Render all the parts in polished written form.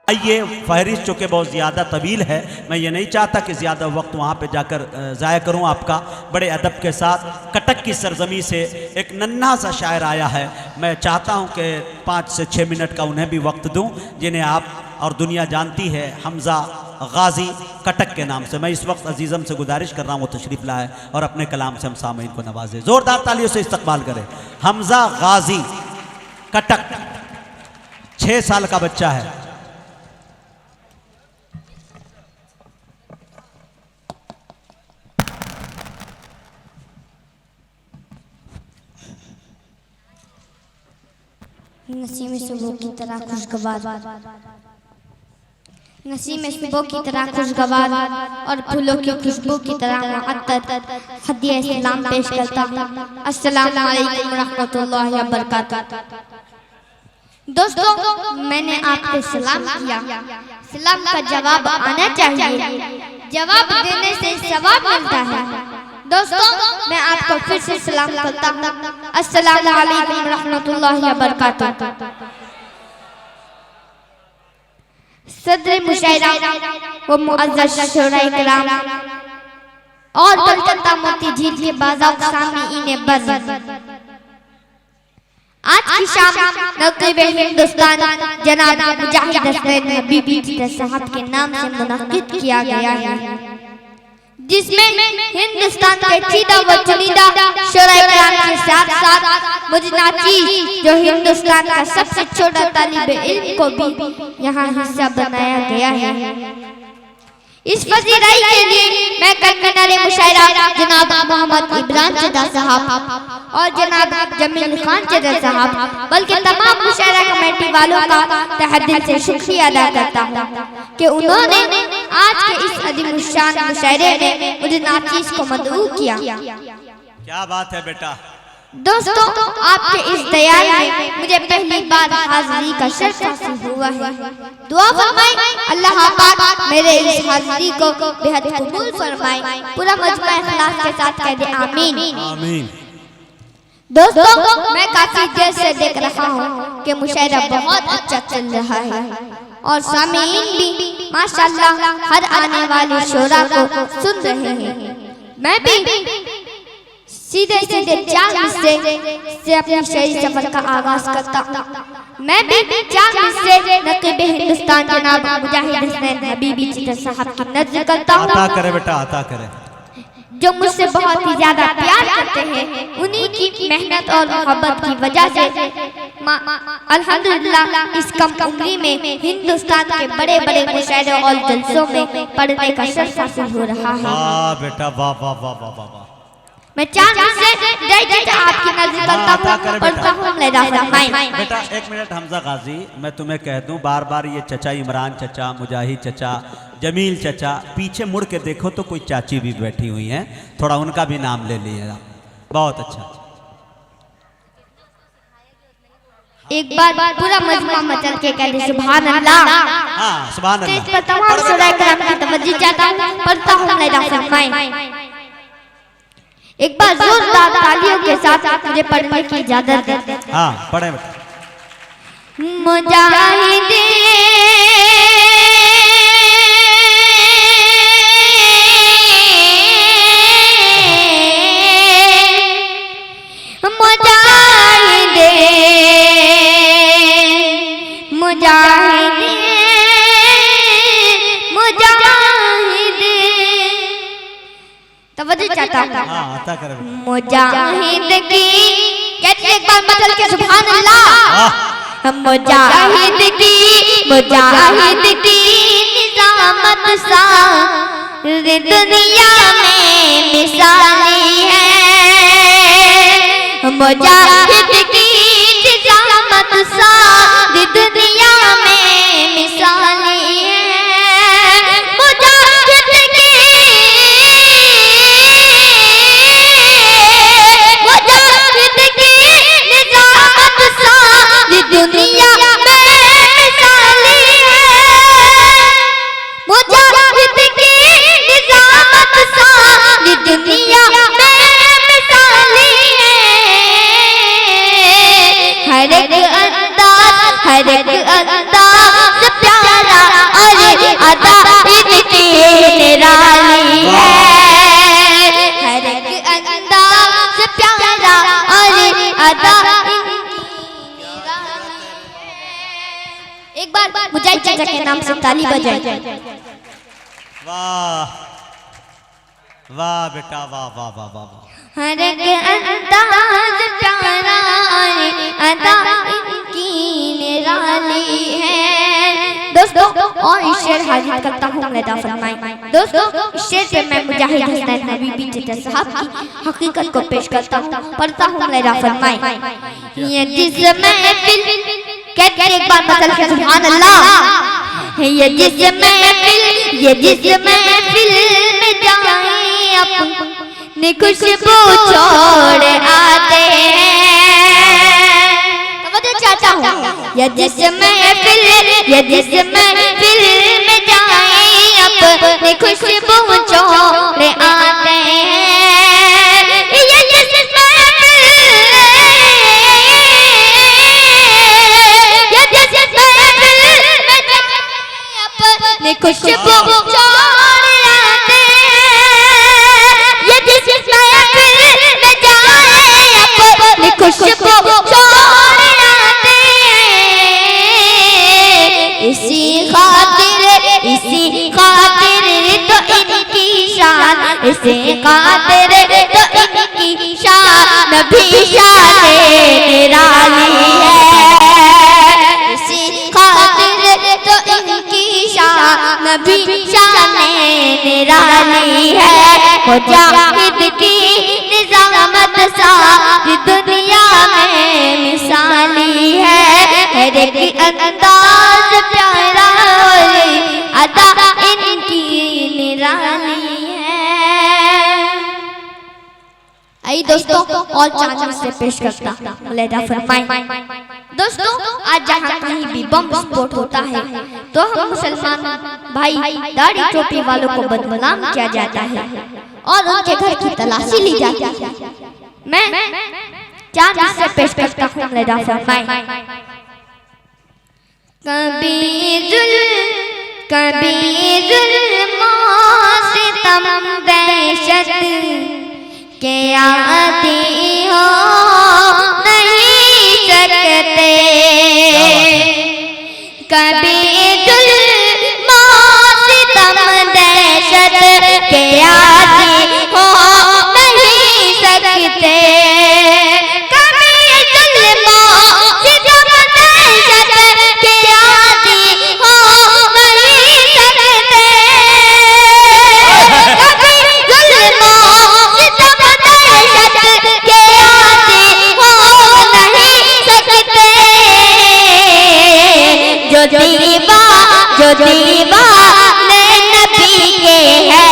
ये फहरिस्त चूँकि बहुत ज़्यादा तवील है, मैं ये नहीं चाहता कि ज़्यादा वक्त वहाँ पे जाकर ज़ाया करूँ आपका। बड़े अदब के साथ कटक की सरजमी से एक नन्हा सा शायर आया है, मैं चाहता हूँ कि 5 से 6 मिनट का उन्हें भी वक्त दूँ, जिन्हें आप और दुनिया जानती है हमज़ा गाजी कटक के नाम से। मैं इस वक्त अजीज़म से गुजारिश कर रहा हूँ वो तशरीफ़ लाए और अपने कलाम से हम सामीन को नवाजे। ज़ोरदार तालियों से इस्तकबाल करें। हमज़ा गाजी कटक, 6 साल का बच्चा है। नसीम सुबह की तरह खुशगवार, नसीम सुबह की तरह खुशगवार और फूलों की खुशबू की तरह मुअत्तर हदिया इस्लाम पेश करता हूँ। अस्सलामु अलैकुम रहमतुल्लाहि व बरकातहू। दोस्तों, मैंने आपको सलाम किया, सलाम का जवाब आना चाहिए, जवाब देने से सवाब मिलता है। दोस्तों, मैं आपको फिर से सलाम करता हूँ। अस्सलामु अलैकुम रहमतुल्लाहि व बरकातहू। सदर मुशायरा व मुअज़्ज़ज़ शोराए किराम और कलकत्ता मोती झील के बाज़ार सामीईन बज़्ज़, आज की शाम नक़ीब हिंदुस्तान जनाब मुजाहिद हसनैन हबीबी साहब के नाम से मुनक़्क़िद किया गया है, जिसमें हिंदुस्तान के चीदा व चुनिंदा शोराए किराम के साथ साथ मुजनाची जो हिंदुस्तान का सबसे छोटा तालिबे इल्म को भी यहाँ हिस्सा बनाया गया है। इस फजीलाई के लिए मैं कन्वीनर मुशायरा जनाब मोहम्मद इब्राहिम चदा साहब और जनाब जमील खान चदा साहब बल्कि तमाम मुशायरा कमेटी वालों का तहे दिल से शुक्रिया अदा करता हूँ कि उन्होंने आज के इस अजीम शान मुशायरे में मुझे नाचीज को मदऊ किया। क्या बात है बेटा। दोस्तों, आपके इस तैयारी में मुझे पहली बार हाजिरी का शर्फ हासिल हुआ है। दुआ फरमाए अल्लाह पाक मेरे इस हाजिरी को बेहद कबूल फरमाए। पूरा मजमा इखलास के साथ कह दे आमीन आमीन। दोस्तों, मैं काफी देर से देख रहा हूँ कि मुशायरा बहुत अच्छा चल रहा है और सामीईन भी माशाअल्लाह हर आने वाले शोरा को सुन रहे हैं। मैं भी सीधे सीधे 4 हिस्से से अपने शहरी सफर का आगाज करता हूँ। मैं भी 4 हिस्से नक़ीब हिंदुस्तान जनाब मुजाहिद हसनैन हबीबी चिश्ती साहब की नज़्म करता हूँ। अता करे बेटा, अता करे। जो मुझसे बहुत ही ज्यादा प्यार करते हैं, उन्हीं की मेहनत और मोहब्बत की वजह से अल्हम्दुलिल्लाह इस कम उम्री में हिंदुस्तान के बड़े बड़े मुशायरे और जलसों में पढ़ने का शर्फ हासिल हो रहा है। वाह बेटा, वाह वाह वाह वाह वाह। मैं 4 हिस्से आपकी नज़र करता हूँ, पढ़ता हूँ। बेटा 1 मिनट हमज़ा गाजी, मैं तुम्हें कह दूं बार बार ये चचा इमरान चचा, मुजाहिद चचा, जमील चचा, पीछे मुड़ के देखो तो कोई चाची भी बैठी हुई हैं, थोड़ा उनका भी नाम ले लिए। बहुत अच्छा। एक बार पूरा मजमा मचल के कह दे सुभान अल्लाह। हाँ, सुभान अल्लाह। इस पर तमाम शोराए किराम की तवज्जो चाहता हूँ, पढ़ता हूँ। मेरा फरमाए एक बार जोरदार तालियों के साथ मुझे पढ़ने की इजाजत दे। हाँ, पढ़े बेटा। मुजाहिद मुजाहिद की कहते एक बार मचल के सुभान अल्लाह। मुजाहिद की निजामत सारी दुनिया में मिसाली है। मुजाहिद की निजामत सारी दुनिया में मिसाली है। चाचा के नाम से ताली बजाए। वाह वाह बेटा, वाह वाह वाह वाह वाह। हर एक अंदाज प्यारा अदा इनकी निराली है। दोस्तों और इस शेर हाजिर करता हूँ लदा फरमाए। दोस्तों इस शेर पे मैं मुजाहिद हसन हबीबी चाचा साहब की हकीकत को पेश करता हूँ, पढ़ता हूँ लदा फरमाए। ये जिस महफिल कहते एक बार बदल के सुभान अल्लाह। ये जिस महफिल में जाए अपनी खुशबू छोड़ आते हैं। तो चाहता हूँ ये जिस महफिल में जाए अपनी खुशबू छोड़ आते हैं। ये जिस महफिल में जाए अपनी खुशबू खुशबू छोड़ आते हैं। इसी खातिर तो इनकी शान, इसी खातिर तो इनकी शान भी शान निराली है। इसी खातिर तो इनकी शान भी शान निराली है। मुजाहिद की निजामत सारी दुनिया में मिसाली है। हर एक अंदाज प्यारा अदा इनकी निराली है। आई दोस्तों और चाचा से पेश करता लेदा फरमाए। दोस्तों आज जहाँ कहीं भी बम विस्फोट होता है तो हम मुसलमान भाई दाढ़ी टोपी वालों को बदनाम किया जाता है और उनके घर की तलाशी ली जाती है। मैं चाचा से पेश करता हूँ लेदा फरमाए। कभी जुल्मों सितम दहशत के आदी हो नहीं सकते। कभी जुल्मों सितम दहशत के आदी हो नहीं सकते। जो दीवाने नबी के है,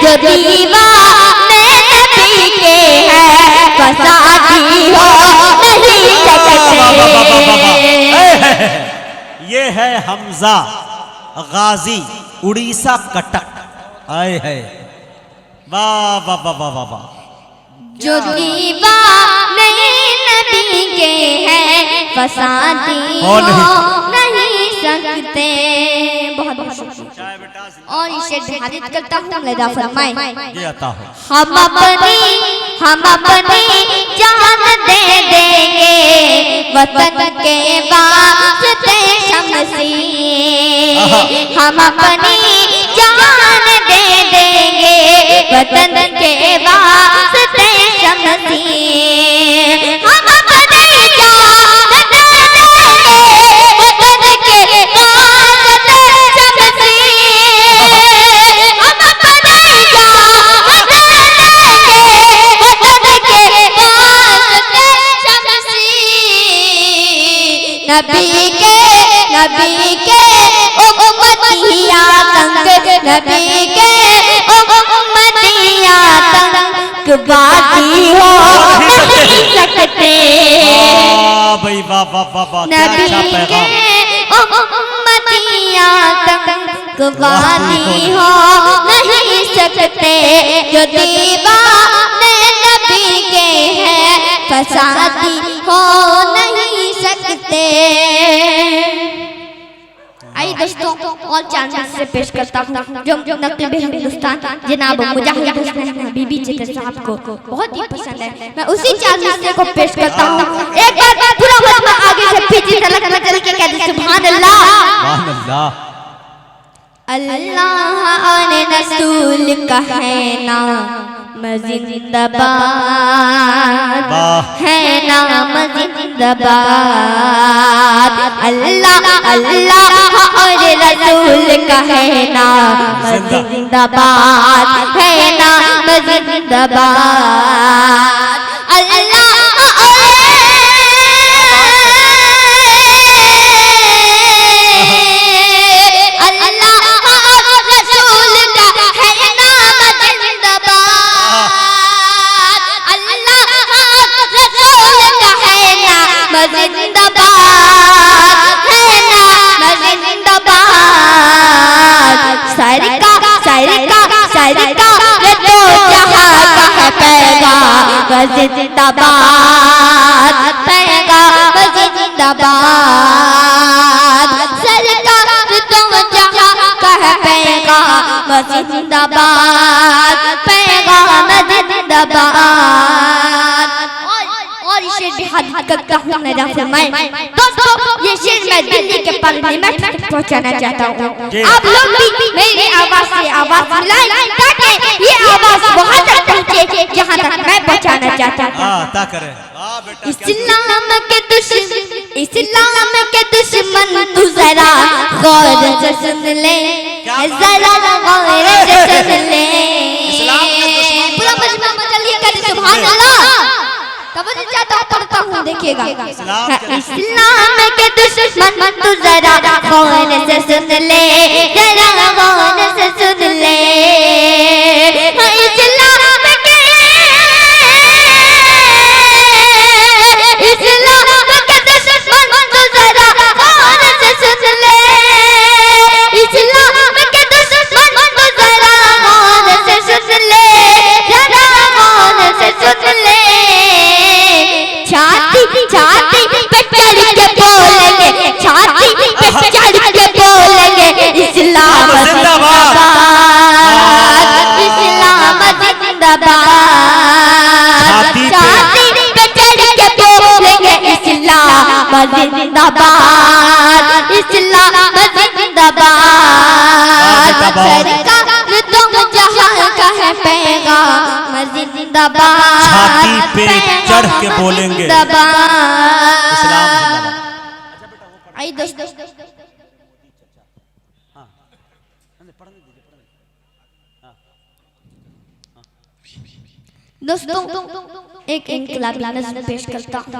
जो दीवाने नबी के है, फसादी हो नहीं सकते। ये है हमजा गाजी उड़ीसा कटक। आए है वाह वाह वाह वाह वाह वाह। जो दीवाने नबी के है, फसादी हो नहीं सकते। बहुत बहुत शुक्रिया। और इसे ध्यानित करता हूँ लेदा फरमाए। हम अपनी जान दे देंगे वतन के वास्ते शमशीर। हम अपनी जान दे देंगे वतन के वास्ते शमशीर। हम अपनी जान दे देंगे वतन के वास्ते शमशीर। हम अपनी जान दे देंगे वतन के वास्ते शमशीर। नबी के उम्मतिया तंग, नबी के उम्मतिया तंग बाती हो नहीं सकते। भाई वाह वाह वाह वाह। नबी के उम्मतिया तंग बाती हो नहीं सकते। जो दीवाने नबी के हैं फसादी हो नहीं सकते। आई दोस्तों और चांस से पेश करता हूँ जो नक़ीब हिंदुस्तान जनाब मुजाहिद हसन हबीबी चाचा साहब को बहुत ही पसंद है। मैं उसी चांस को पेश करता हूँ। एक बार पूरा आगे से पीछे चल के कहते सुभान अल्लाह। अल्लाह और रसूल का है नाम जिंदाबाद, है नाम जिंदाबाद। अल्लाह अल्लाह और रसूल का है नाम जिंदाबाद, है नाम जिंदाबाद। अल्लाह जिंदाबाद, पैगाम जिंदाबाद। सरकार तुम जहाँ कह पैगाम जिंदाबाद, पैगाम जिंदाबाद। और शेर भी हद करता हूँ मेरा फरमाए। दोस्तों ये शेर मैं दिल्ली के पार्लियामेंट तक पहुँचाना चाहता हूँ। आप लोग भी मेरी आवाज से आवाज मिलाएं ताकि ये आवाज वहाँ तक पहुँचे जहाँ तक मैं पहुँचाना चाहता हूँ। इस्लाम के दुश्मन तू जरा गौर से सुन ले, जरा गौर से सुन ले। पूरा मजमा चलिए कर सुभान अल्लाह। तब चाहता पढ़ता हूँ देखिएगा। इस्लाम के दुश्मन तू जरा गौर से सुन ले, जरा गौर से सुन ले। जिंदाबाद, इस्लाम जिंदाबाद। सरकार तुम जहाँ का है पैगाम जिंदाबाद, छाती पे चढ़ के बोलेंगे जिंदाबाद। आई दोस्तों एक इनकलाबी नज़्म पेश करता हूँ।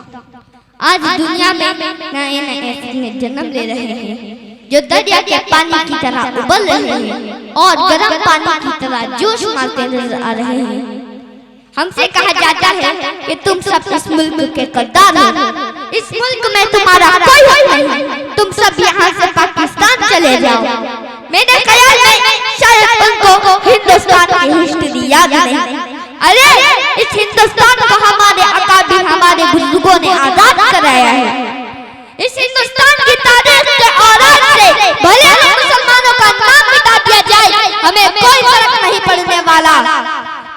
आज दुनिया में नए नए फिल्में जन्म ले रहे हैं जो दरिया के पानी की तरह उबल रहे हैं और गर्म पानी की तरह जोश मारते नजर आ रहे हैं। हमसे कहा जाता है कि तुम सब इस मुल्क के करदार हो, इस मुल्क में तुम्हारा कोई हक नहीं, तुम सब यहाँ से पाकिस्तान चले जाओ। मेरे ख्याल में शायद तुमको हिंदुस्तान की हिस्ट्री याद नहीं। अरे इस हिंदुस्तान को हमारे अकाबिर हमारे बुजुर्गों ने आजाद कराया है। इस हिंदुस्तान की तारीख के औरात से भले ही मुसलमानों का नाम मिटा दिया जाए, हमें कोई फर्क नहीं पड़ने वाला।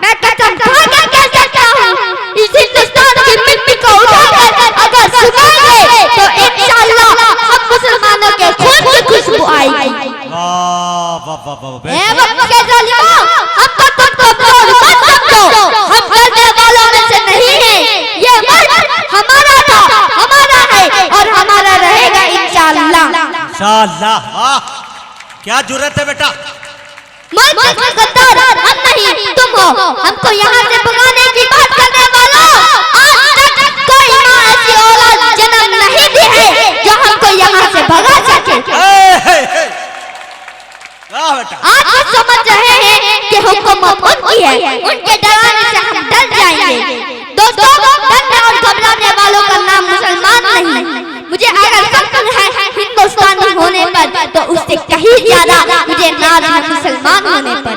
मैं कसम खा के कह सकता हूँ इस हिंदुस्तान की मिट्टी को उठाकर अगर सुखाएंगे तो इंशाअल्लाह हम मुसलमानों के खून की खुशबू आएगी। हम करने वालों में से नहीं है, ये मुल्क हमारा था, हमारा है और हमारा रहेगा इंशाअल्लाह। इंशाअल्लाह। क्या जुर्रत है बेटा? मुल्क का गद्दार हम नहीं तुम हो। हमको यहाँ से भगाने की बात करने वालों, आज तक कोई माँ ऐसी औलाद जन्म नहीं दी है जो हमको यहाँ से भगा सके। आज वो समझ रहे हैं कि हुकूमत उनकी है, उनके डराने से हम डर जाएंगे। दोस्तों डरने और घबराने वालों का नाम मुसलमान नहीं। मुझे अगर फख्र है हिंदुस्तानी होने पर तो उससे कहीं ज्यादा मुझे नाज है मुसलमान होने पर।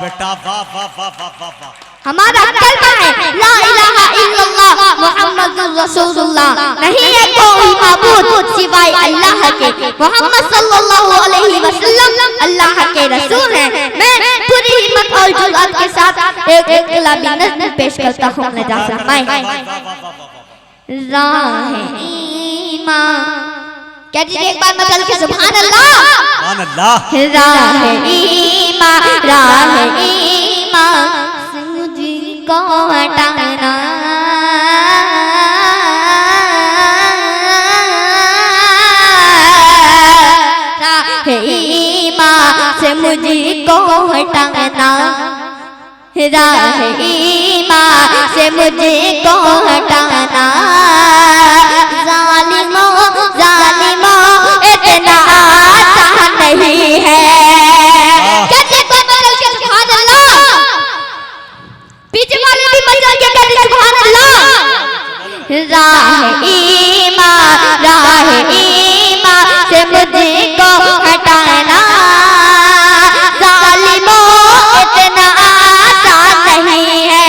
बेटा वाह वाह वाह वाह वाह। हमारा कलमा है ला इलाहा इल्लल्लाह मुहम्मदुर रसूलुल्लाह। नहीं है कोई माबूद सिवाय अल्लाह के। मोहम्मद सल्लल्लाहु अलैहि वसल्लम अल्लाह के रसूल हैं। मैं पूरी हिम्मत और जुर्रत के साथ एक इनकलाबी नज़्म पेश करता हूँ। राह ईमान क्या दीजिए एक बार मतलब के सुभान अल्लाह। सुभान अल्लाह। राह ईमान से मुझको हटाना, राह ईमान से मुझको हटाना, राह ईमान से मुझको हटाना, जालिमों जालिमों इतना आसान नहीं है। कहते सुभान अल्लाह, पीछे वाले भी बचा के कहते सुभान अल्लाह। राह ईमान से मुझको हटाना, जालिमों इतना आसान नहीं है।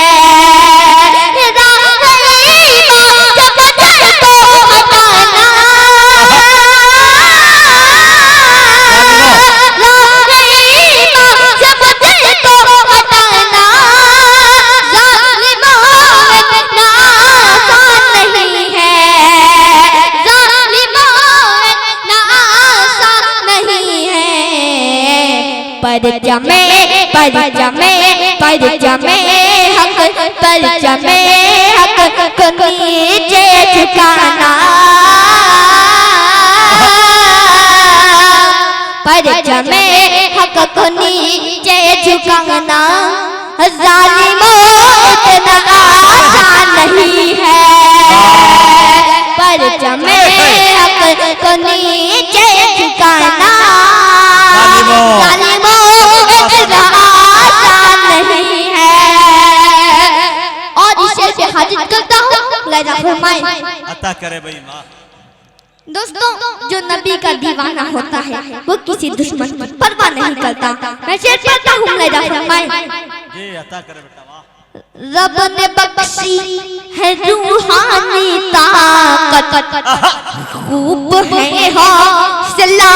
परचमे हक परचमे हक को नीचे झुकाना, परचमे हक को नीचे झुकाना, जालिमों इतना आसान नहीं है। परचमे हक को नीचे झुकाना, जालिमों इतना आसान नहीं है। और इसे से हाजिर करता हूँ, लजा फरमाए अता करे भाई माँ। दोस्तों, जो नबी का दीवाना होता है वो किसी दुश्मन की परवाह नहीं करता। मैं शेर पढ़ता हूँ, लजा फरमाए जी अता करे बेटा वाह। रब ने बख्शी है रूहानी ताकत, खूब है हौसला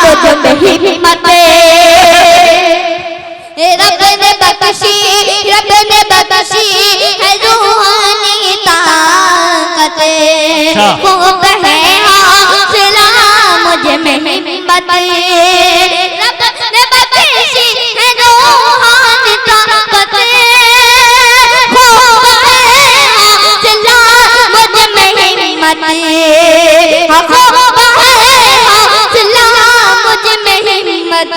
मुझ में हिम्मत, रब ने बख्शी है रूहानी ताकत, खूब है हौसला मुझ में हिम्मत, रब ने बख्शी है रूहानी ताकत, खूब है हौसला मुझ में हिम्मत, खूब है हौसला मुझ में हिम्मत,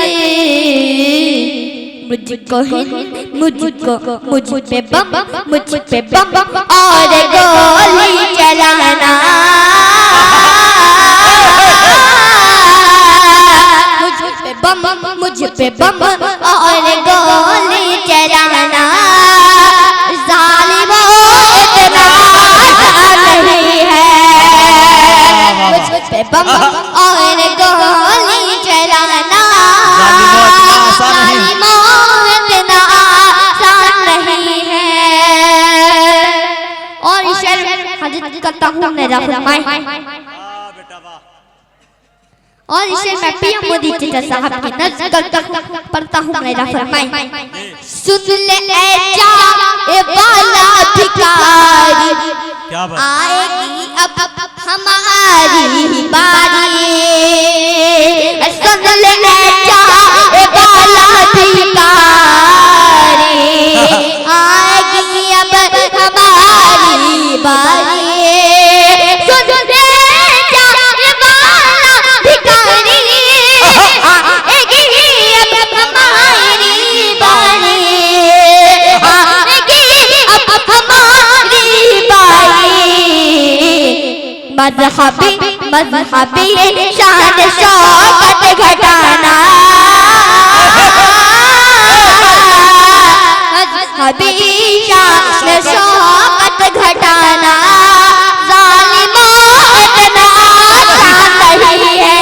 मुझ पे बम और गोली चलाना, मुझ पे बम और गोली चलाना, जालिमों इतना आसान नहीं है। मुझ पे बम और गोली चलाना, जालिमों इतना आसान नहीं है। और शेर हाजिर करता हूँ, मेरा फरमाए और इसे मैं पीएम मोदी चाचा साहब की नज़र करता हूँ, पढ़ता हूँ, मेरा फरमाए सुन ले ऐसा ए बाला भिखारी, आएगी अब हमारी बारी, सुन ले ऐसा ए बाला भिखारी, आएगी अब हमारी बारी, सुन ले मज़हबी शान शौकत घटाना, मज़हबी शान शौकत घटाना, जालिमों इतना आसान नहीं है।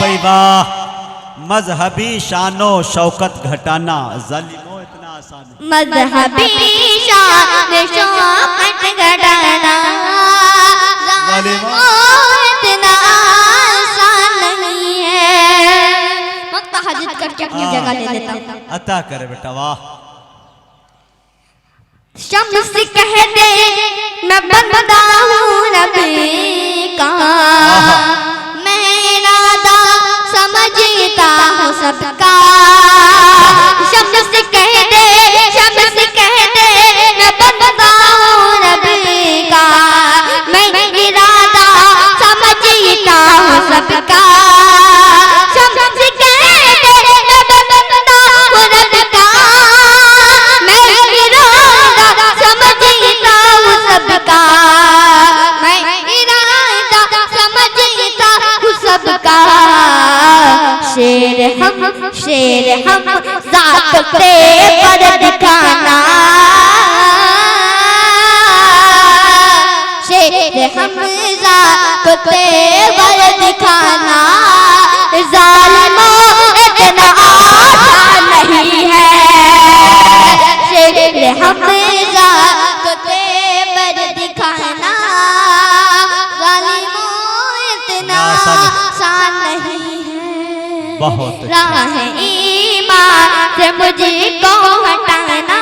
भाई वाह, मज़हबी शानो शौकत घटाना, जालिमों इतना आसान नहीं। मज़हबी शान शौकत घटाना, इतना आसान नहीं है। वक्त हाजिर करके अपनी जगह ले लेता हूँ। अता करे बेटा वाह। शम्स कह दे मैं बंदा हूँ नबी का, सबका। शम्स कह दे, शम्स कह दे, मैं बंदा हूँ रब का। मैं इरादा समझता हूँ सबका। शम्स कह दे, मैं बंदा हूँ रब का। मैं इरादा समझता हूँ सबका। मैं इरादा समझता हूँ सबका। शेर हम ज़ात पे पर दिखाना। शेर हम ज़ात पे पर दिखाना। ज़ालिमों इतना आसान नहीं है। शेर हम ज़ात पे पर दिखाना। ज़ालिमों इतना आसान नहीं है। बहुत राह ईमान से मुझको हटाना।